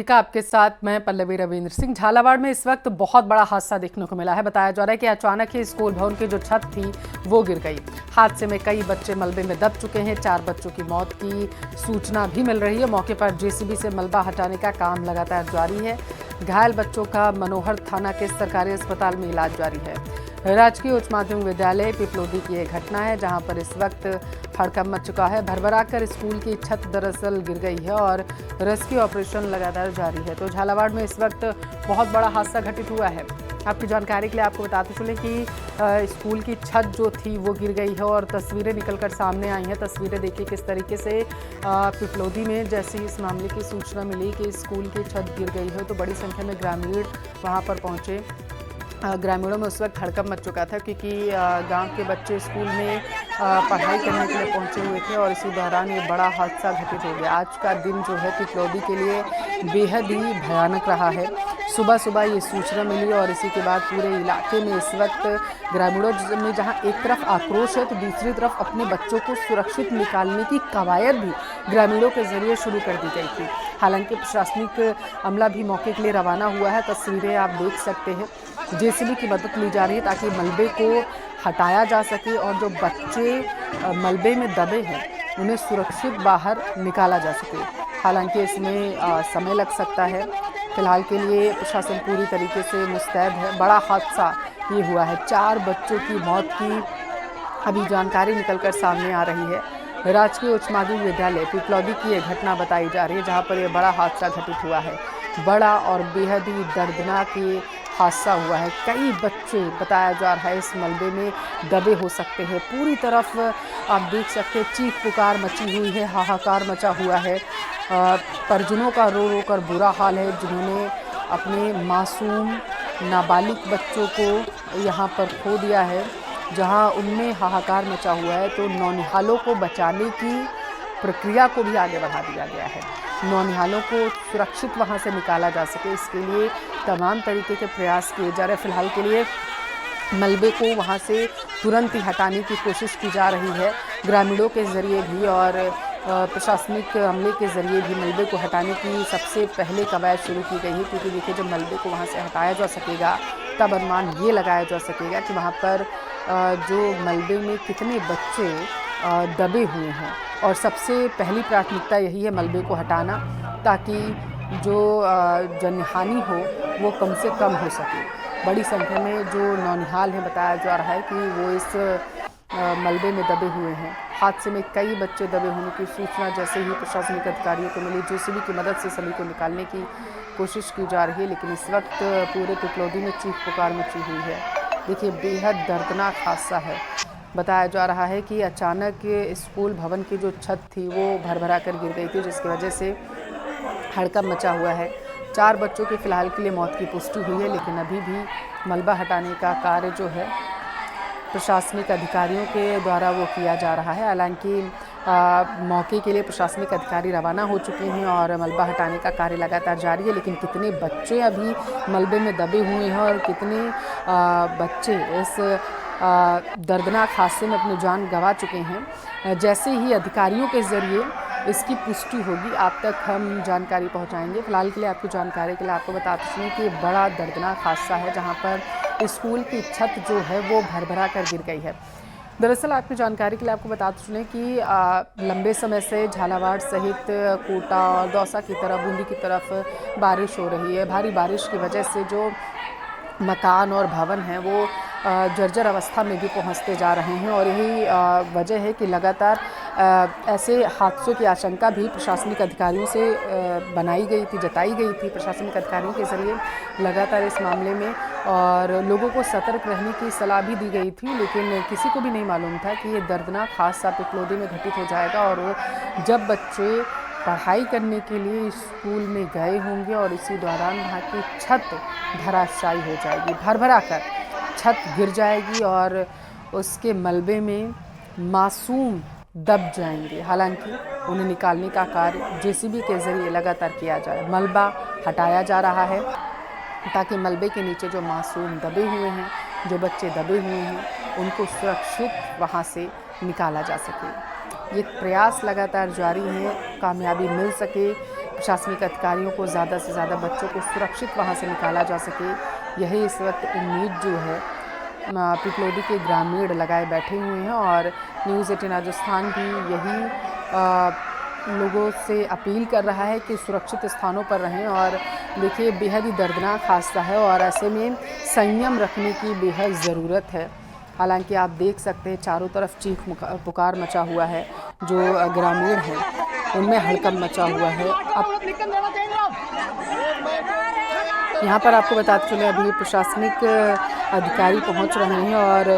आपके साथ मैं पल्लवी रविंद्र सिंह। झालावाड़ में इस वक्त बहुत बड़ा हादसा देखने को मिला है। बताया जा रहा है कि अचानक ही स्कूल भवन की जो छत थी वो गिर गई। हादसे में कई बच्चे मलबे में दब चुके हैं। 4 बच्चों की मौत की सूचना भी मिल रही है। मौके पर जेसीबी से मलबा हटाने का काम लगातार जारी है। घायल बच्चों का मनोहर थाना के सरकारी अस्पताल में इलाज जारी है। राजकीय उच्च माध्यमिक विद्यालय पिपलोदी की यह घटना है, जहां पर इस वक्त हड़कंप मच चुका है। भरभराकर स्कूल की छत दरअसल गिर गई है और रेस्क्यू ऑपरेशन लगातार जारी है। तो झालावाड़ में इस वक्त बहुत बड़ा हादसा घटित हुआ है। आपकी जानकारी के लिए आपको बताते चलें कि स्कूल की छत जो थी वो गिर गई है और तस्वीरें निकलकर सामने आई हैं। तस्वीरें देखिए किस तरीके से पिपलोदी में जैसे इस मामले की सूचना मिली कि स्कूल की छत गिर गई है तो बड़ी संख्या में ग्रामीण वहाँ पर पहुँचे। ग्रामीणों में उस वक्त हड़कंप मच चुका था क्योंकि गांव के बच्चे स्कूल में पढ़ाई करने के लिए पहुंचे हुए थे और इसी दौरान ये बड़ा हादसा घटित हो गया। आज का दिन जो है पिपलोदी के लिए बेहद ही भयानक रहा है। सुबह सुबह ये सूचना मिली और इसी के बाद पूरे इलाके में इस वक्त ग्रामीणों में जहां एक तरफ आक्रोश है तो दूसरी तरफ अपने बच्चों को सुरक्षित निकालने की कवायद भी ग्रामीणों के जरिए शुरू कर दी गई थी। हालांकि प्रशासनिक अमला भी मौके के लिए रवाना हुआ है। तस्वीरें आप देख सकते हैं। जेसीबी की मदद ली जा रही है ताकि मलबे को हटाया जा सके और जो बच्चे मलबे में दबे हैं उन्हें सुरक्षित बाहर निकाला जा सके। हालांकि इसमें समय लग सकता है। फिलहाल के लिए प्रशासन पूरी तरीके से मुस्तैद है। बड़ा हादसा ये हुआ है। 4 बच्चों की मौत की अभी जानकारी निकलकर सामने आ रही है। राजकीय उच्च माध्यमिक विद्यालय पिपलौदी की यह घटना बताई जा रही है जहाँ पर यह बड़ा हादसा घटित हुआ है। बड़ा और बेहद ही दर्दनाक ये हादसा हुआ है। कई बच्चे बताया जा रहा है इस मलबे में दबे हो सकते हैं। पूरी तरफ आप देख सकते हैं चीख पुकार मची हुई है, हाहाकार मचा हुआ है। परिजनों का रो रो कर बुरा हाल है जिन्होंने अपने मासूम नाबालिग बच्चों को यहाँ पर खो दिया है। जहाँ उनमें हाहाकार मचा हुआ है तो नौनिहालों को बचाने की प्रक्रिया को भी आगे बढ़ा दिया गया है। नौनिहालों को सुरक्षित वहां से निकाला जा सके इसके लिए तमाम तरीके के प्रयास किए जा रहे हैं। फिलहाल के लिए मलबे को वहां से तुरंत ही हटाने की कोशिश की जा रही है ग्रामीणों के ज़रिए भी और प्रशासनिक अमले के ज़रिए भी। मलबे को हटाने की सबसे पहले कवायद शुरू की गई है क्योंकि देखिए जब मलबे को वहाँ से हटाया जा सकेगा तब अनुमान ये लगाया जा सकेगा कि वहाँ पर जो मलबे में कितने बच्चे दबे हुए हैं। और सबसे पहली प्राथमिकता यही है मलबे को हटाना ताकि जो जनहानि हो वो कम से कम हो सके। बड़ी संख्या में जो नौनिहाल हैं बताया जा रहा है कि वो इस मलबे में दबे हुए हैं। हादसे में कई बच्चे दबे होने की सूचना जैसे ही प्रशासनिक अधिकारियों को मिली जेसीबी की मदद से सभी को निकालने की कोशिश की जा रही है। लेकिन इस वक्त पूरे पिपलोदी में चीख पुकार मची हुई है। देखिए बेहद दर्दनाक हादसा है। बताया जा रहा है कि अचानक स्कूल भवन की जो छत थी वो भरभरा कर गिर गई थी जिसकी वजह से हड़कंप मचा हुआ है। 4 बच्चों की फ़िलहाल के लिए मौत की पुष्टि हुई है लेकिन अभी भी मलबा हटाने का कार्य जो है प्रशासनिक अधिकारियों के द्वारा वो किया जा रहा है। हालांकि मौके के लिए प्रशासनिक अधिकारी रवाना हो चुके हैं और मलबा हटाने का कार्य लगातार जारी है। लेकिन कितने बच्चे अभी मलबे में दबे हुए हैं और कितने बच्चे इस दर्दनाक हादसे में अपनी जान गंवा चुके हैं, जैसे ही अधिकारियों के ज़रिए इसकी पुष्टि होगी आप तक हम जानकारी पहुंचाएंगे। फिलहाल के लिए आपकी जानकारी के लिए आपको बताते चलें कि बड़ा दर्दनाक हादसा है जहां पर स्कूल की छत जो है वो भरभरा कर गिर गई है। दरअसल आपकी जानकारी के लिए आपको बताते चलें कि लंबे समय से झालावाड़ सहित कोटा और दौसा की तरफ बूंदी की तरफ बारिश हो रही है। भारी बारिश की वजह से जो मकान और भवन हैं वो जर्जर अवस्था में भी पहुंचते जा रहे हैं और यही वजह है कि लगातार ऐसे हादसों की आशंका भी प्रशासनिक अधिकारियों से जताई गई थी प्रशासनिक अधिकारियों के ज़रिए लगातार इस मामले में और लोगों को सतर्क रहने की सलाह भी दी गई थी। लेकिन किसी को भी नहीं मालूम था कि ये दर्दनाक हादसा पिपलोदी में घटित हो जाएगा और जब बच्चे पढ़ाई करने के लिए स्कूल में गए होंगे और इसी दौरान वहाँ की छत धराशायी हो जाएगी, भरभरा कर छत गिर जाएगी और उसके मलबे में मासूम दब जाएंगे। हालांकि उन्हें निकालने का कार्य जेसीबी के ज़रिए लगातार किया जा रहा है। मलबा हटाया जा रहा है ताकि मलबे के नीचे जो मासूम दबे हुए हैं, जो बच्चे दबे हुए हैं, उनको सुरक्षित वहाँ से निकाला जा सके। ये प्रयास लगातार जारी है। कामयाबी मिल सके प्रशासनिक अधिकारियों को ज़्यादा से ज़्यादा बच्चों को सुरक्षित वहाँ से निकाला जा सके, यही इस वक्त उम्मीद जो है पिपलोदी के ग्रामीण लगाए बैठे हुए हैं। और न्यूज़ 18 राजस्थान भी यही लोगों से अपील कर रहा है कि सुरक्षित स्थानों पर रहें। और देखिए, बेहद ही दर्दनाक हादसा है और ऐसे में संयम रखने की बेहद ज़रूरत है। हालांकि आप देख सकते हैं चारों तरफ चीख पुकार मचा हुआ है, जो ग्रामीण हैं उनमें हड़कंप मचा हुआ है। अब यहाँ पर आपको बताते चले, अभी प्रशासनिक अधिकारी पहुँच रहे हैं और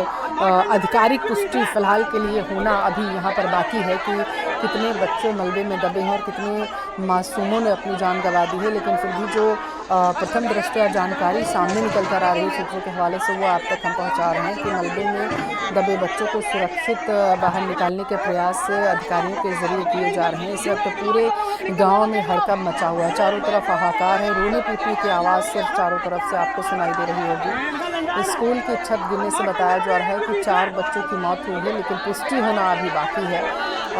आधिकारिक पुष्टि फिलहाल के लिए होना अभी यहाँ पर बाकी है कि कितने बच्चे मलबे में दबे हैं और कितने मासूमों ने अपनी जान गंवा दी है। लेकिन फिर भी जो प्रथम दृष्टया जानकारी सामने निकल कर आ रही है सूत्रों के हवाले से, वो आप तक हम पहुँचा रहे हैं कि मलबे में दबे बच्चों को सुरक्षित बाहर निकालने के प्रयास अधिकारियों के जरिए किए जा रहे हैं। इस वक्त पूरे गाँव में हड़कंप मचा हुआ है, चारों तरफ हाहाकार है, रोने पीटने की आवाज़ सिर्फ चारों तरफ से आपको सुनाई दे रही होगी। स्कूल की छत गिरने से बताया जा रहा है कि 4 बच्चों की मौत हुई है, लेकिन पुष्टि होना अभी बाकी है।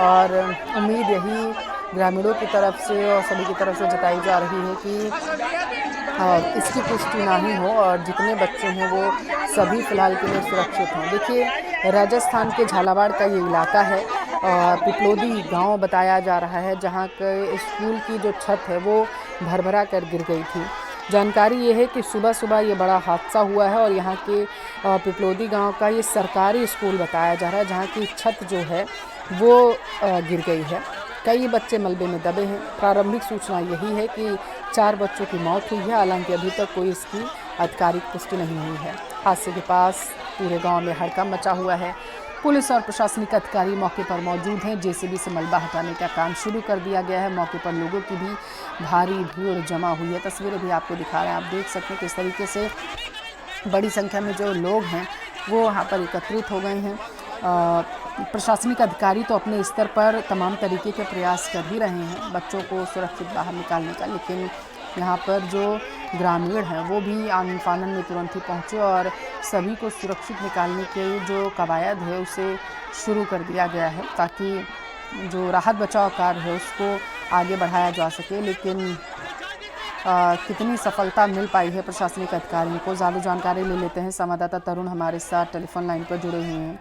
और उम्मीद यही ग्रामीणों की तरफ से और सभी की तरफ से जताई जा रही है कि इसकी पुष्टि ना ही हो और जितने बच्चे हैं वो सभी फिलहाल के लिए सुरक्षित हों। देखिए, राजस्थान के झालावाड़ का ये इलाका है, पिपलोदी गांव बताया जा रहा है, जहां के स्कूल की जो छत है वो भरभरा कर गिर गई थी। जानकारी ये है कि सुबह सुबह ये बड़ा हादसा हुआ है और यहाँ के पिपलोदी गांव का ये सरकारी स्कूल बताया जा रहा है, जहाँ की छत जो है वो गिर गई है। कई बच्चे मलबे में दबे हैं। प्रारंभिक सूचना यही है कि 4 बच्चों की मौत हुई है, हालांकि अभी तक कोई इसकी आधिकारिक पुष्टि नहीं हुई है। हादसे के पास पूरे गांव में हड़कंप मचा हुआ है। पुलिस और प्रशासनिक अधिकारी मौके पर मौजूद हैं। जेसीबी से मलबा हटाने का काम शुरू कर दिया गया है। मौके पर लोगों की भी भारी भीड़ जमा हुई है। तस्वीरें भी आपको दिखा रहे हैं, आप देख सकते हैं किस तरीके से बड़ी संख्या में जो लोग हैं वो वहाँ पर एकत्रित हो गए हैं। प्रशासनिक अधिकारी तो अपने स्तर पर तमाम तरीके के प्रयास कर ही रहे हैं बच्चों को सुरक्षित बाहर निकालने का, लेकिन यहाँ पर जो ग्रामीण हैं वो भी आनन फानन में तुरंत ही पहुँचे और सभी को सुरक्षित निकालने के जो कवायद है उसे शुरू कर दिया गया है, ताकि जो राहत बचाव कार्य है उसको आगे बढ़ाया जा सके। लेकिन कितनी सफलता मिल पाई है प्रशासनिक अधिकारियों को, ज़्यादा जानकारी ले लेते हैं। संवाददाता तरुण हमारे साथ टेलीफोन लाइन पर जुड़े हुए हैं।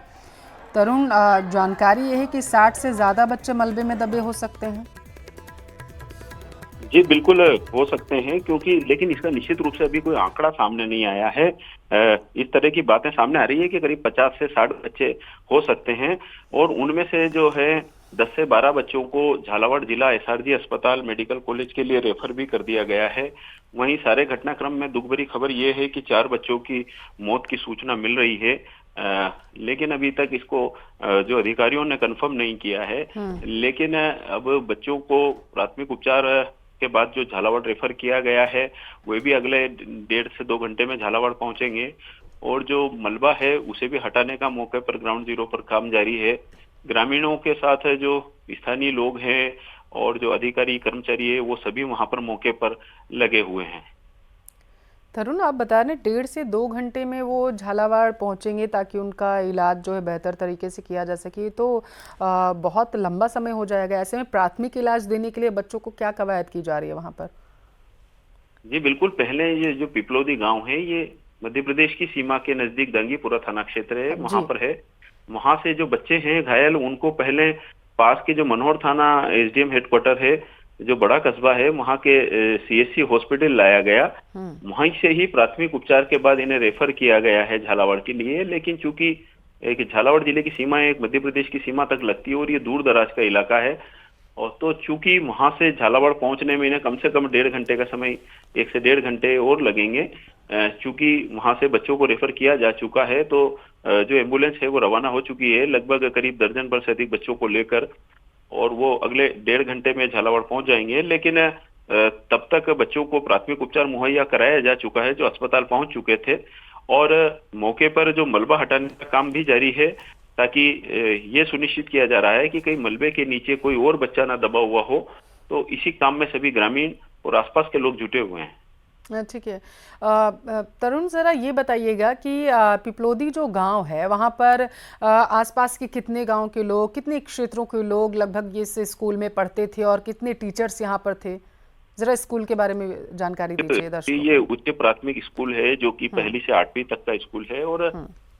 तरुण, जानकारी ये है कि 60 से ज़्यादा बच्चे मलबे में दबे हो सकते हैं। जी बिल्कुल हो सकते हैं, क्योंकि लेकिन इसका निश्चित रूप से अभी कोई आंकड़ा सामने नहीं आया है। इस तरह की बातें सामने आ रही है कि करीब 50 से 60 बच्चे हो सकते हैं और उनमें से जो है 10 से 12 बच्चों को झालावाड़ जिला एसआरजी अस्पताल मेडिकल कॉलेज के लिए रेफर भी कर दिया गया है। वहीं सारे घटनाक्रम में दुख भरी खबर ये है कि 4 बच्चों की मौत की सूचना मिल रही है, लेकिन अभी तक इसको जो अधिकारियों ने कंफर्म नहीं किया है। लेकिन अब बच्चों को प्राथमिक उपचार के बाद जो झालावाड़ रेफर किया गया है वे भी अगले 1.5 से 2 घंटे में झालावाड़ पहुंचेंगे और जो मलबा है उसे भी हटाने का मौके पर ग्राउंड जीरो पर काम जारी है। ग्रामीणों के साथ जो स्थानीय लोग हैं और जो अधिकारी कर्मचारी है वो सभी वहां पर मौके पर लगे हुए हैं। तरुण, आप बता रहे 1.5 से 2 घंटे में वो झालावाड़ पहुंचेंगे ताकि उनका इलाज जो है बेहतर तरीके से किया जा सके, तो बहुत लंबा समय हो जाएगा। ऐसे में प्राथमिक इलाज देने के लिए बच्चों को क्या कवायद की जा रही है वहां पर? जी बिल्कुल, पहले ये जो पिपलोदी गांव है ये मध्य प्रदेश की सीमा के नजदीक दंगीपुरा थाना क्षेत्र है, वहां पर है। वहां से जो बच्चे हैं घायल, उनको पहले पास के जो मनोहर थाना एसडीएम हेडक्वार्टर है, जो बड़ा कस्बा है, वहां के सीएससी हॉस्पिटल लाया गया। वहीं से ही प्राथमिक उपचार के बाद इन्हें रेफर किया गया है झालावाड़ के लिए। लेकिन चूंकि एक झालावाड़ जिले की सीमा एक मध्य प्रदेश की सीमा तक लगती है और ये दूर दराज का इलाका है, और तो चूंकि वहां से झालावाड़ पहुंचने में इन्हें कम से कम 1.5 घंटे का समय, 1 से 1.5 घंटे और लगेंगे। चूंकि वहां से बच्चों को रेफर किया जा चुका है, तो जो एम्बुलेंस है वो रवाना हो चुकी है लगभग करीब दर्जन भर से अधिक बच्चों को लेकर, और वो अगले 1.5 घंटे में झालावाड़ पहुंच जाएंगे। लेकिन तब तक बच्चों को प्राथमिक उपचार मुहैया कराया जा चुका है, जो अस्पताल पहुंच चुके थे, और मौके पर जो मलबा हटाने का काम भी जारी है, ताकि ये सुनिश्चित किया जा रहा है कि कहीं मलबे के नीचे कोई और बच्चा ना दबा हुआ हो। तो इसी काम में सभी ग्रामीण और आसपास के लोग जुटे हुए हैं। ठीक है। तरुण, ज़रा ये बताइएगा कि पिपलोदी जो गांव है वहां पर आसपास के कितने गांव के लोग, कितने क्षेत्रों के लोग लगभग ये से स्कूल में पढ़ते थे और कितने टीचर्स यहां पर थे? जरा स्कूल के बारे में जानकारी दीजिए दर्शकों ये को। उच्च प्राथमिक स्कूल है जो कि पहली से 8वीं तक का स्कूल है, और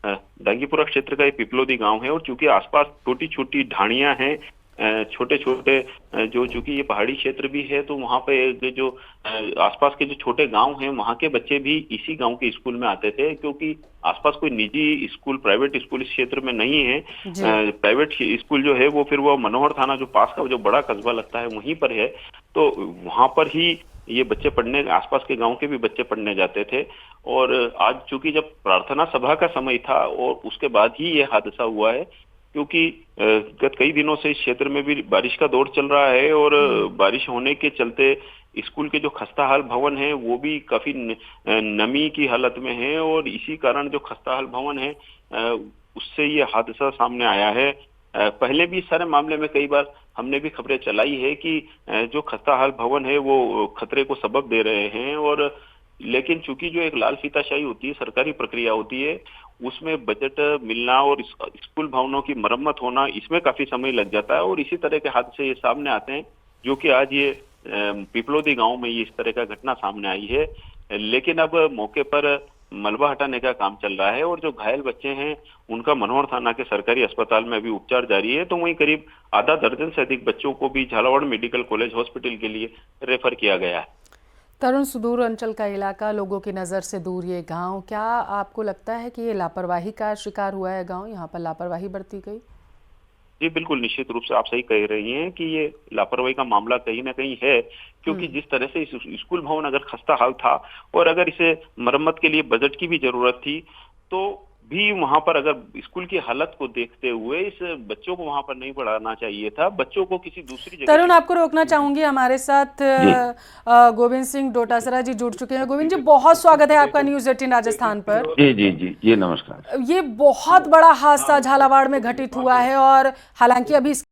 डांगीपुरा क्षेत्र का ये पिपलोदी गांव है। और चूंकि आसपास छोटी छोटी ढाणियां हैं, छोटे छोटे जो चूंकि ये पहाड़ी क्षेत्र भी है, तो वहां पे जो आसपास के जो छोटे गांव हैं वहां के बच्चे भी इसी गांव के स्कूल में आते थे, क्योंकि आसपास कोई निजी स्कूल, प्राइवेट स्कूल इस क्षेत्र में नहीं है। प्राइवेट स्कूल जो है वो फिर वो मनोहर थाना जो पास का जो बड़ा कस्बा लगता है वहीं पर है, तो वहां पर ही ये बच्चे पढ़ने, आसपास के गांव के भी बच्चे पढ़ने जाते थे। और आज चूंकि जब प्रार्थना सभा का समय था और उसके बाद ही ये हादसा हुआ है, क्योंकि गत कई दिनों से इस क्षेत्र में भी बारिश का दौर चल रहा है, और बारिश होने के चलते स्कूल के जो खस्ताहाल भवन है वो भी काफी नमी की हालत में है, और इसी कारण जो खस्ताहाल भवन है उससे ये हादसा सामने आया है। पहले भी इस सारे मामले में कई बार हमने भी खबरें चलाई है कि जो खस्ताहाल भवन है वो खतरे को सबब दे रहे हैं, और लेकिन चूंकि जो एक लाल फीताशाही होती है, सरकारी प्रक्रिया होती है, उसमें बजट मिलना और स्कूल भवनों की मरम्मत होना, इसमें काफी समय लग जाता है, और इसी तरह के हादसे ये सामने आते हैं, जो कि आज ये पिपलोदी गांव में ये इस तरह का घटना सामने आई है। लेकिन अब मौके पर मलबा हटाने का काम चल रहा है, और जो घायल बच्चे हैं उनका मनोहर थाना के सरकारी अस्पताल में अभी उपचार जारी है। तो वहीं करीब आधा दर्जन से अधिक बच्चों को भी झालावाड़ मेडिकल कॉलेज हॉस्पिटल के लिए रेफर किया गया है। तरुण, सुदूर अंचल का इलाका, लोगों की नज़र से दूर ये गांव, क्या आपको लगता है कि ये लापरवाही का शिकार हुआ है गांव, यहाँ पर लापरवाही बरती गई? जी बिल्कुल, निश्चित रूप से आप सही कह रही हैं कि ये लापरवाही का मामला कहीं ना कहीं है, क्योंकि जिस तरह से इस स्कूल भवन अगर खस्ता हाल था और अगर इसे मरम्मत के लिए बजट की भी जरूरत थी, तो भी वहां पर अगर स्कूल की हालत को देखते हुए इस बच्चों को वहां पर नहीं पढ़ाना चाहिए था, बच्चों को किसी दूसरी जगह। तरुण, आपको रोकना चाहूंगी, हमारे साथ गोविंद सिंह डोटासरा जी जुड़ चुके हैं। गोविंद जी, बहुत स्वागत है आपका न्यूज़ 18 राजस्थान पर। जी जी जी जी, नमस्कार। ये बहुत बड़ा हादसा झालावाड़ में घटित हुआ है, और हालांकि अभी